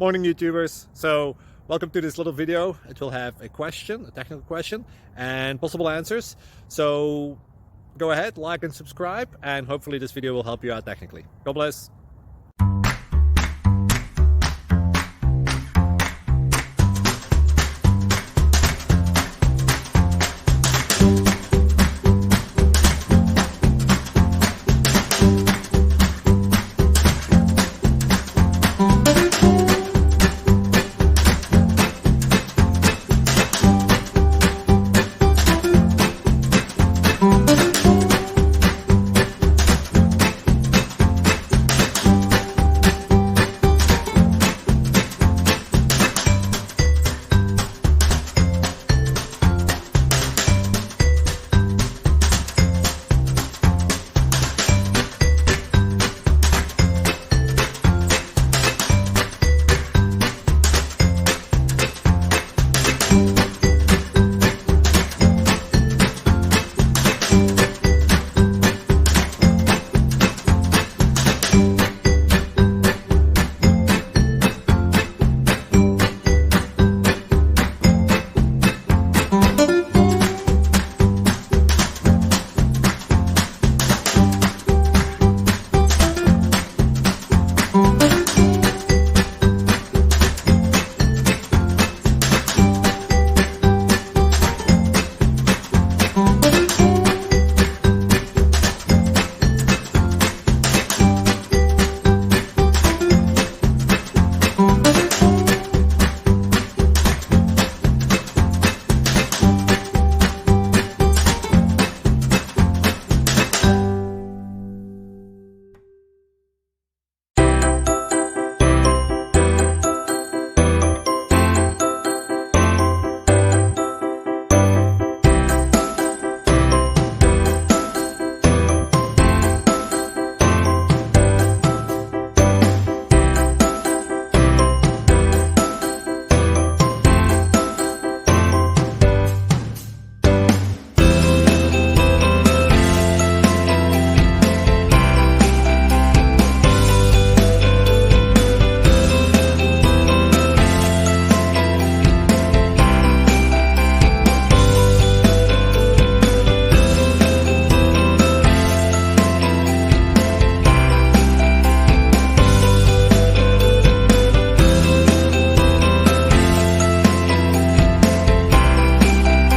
Morning YouTubers. So welcome to this little video. It will have a question, a technical question, and possible answers. So go ahead, like and subscribe, and hopefully this video will help you out technically. God bless.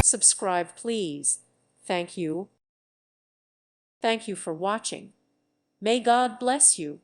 Subscribe, please. Thank you. Thank you for watching. May God bless you.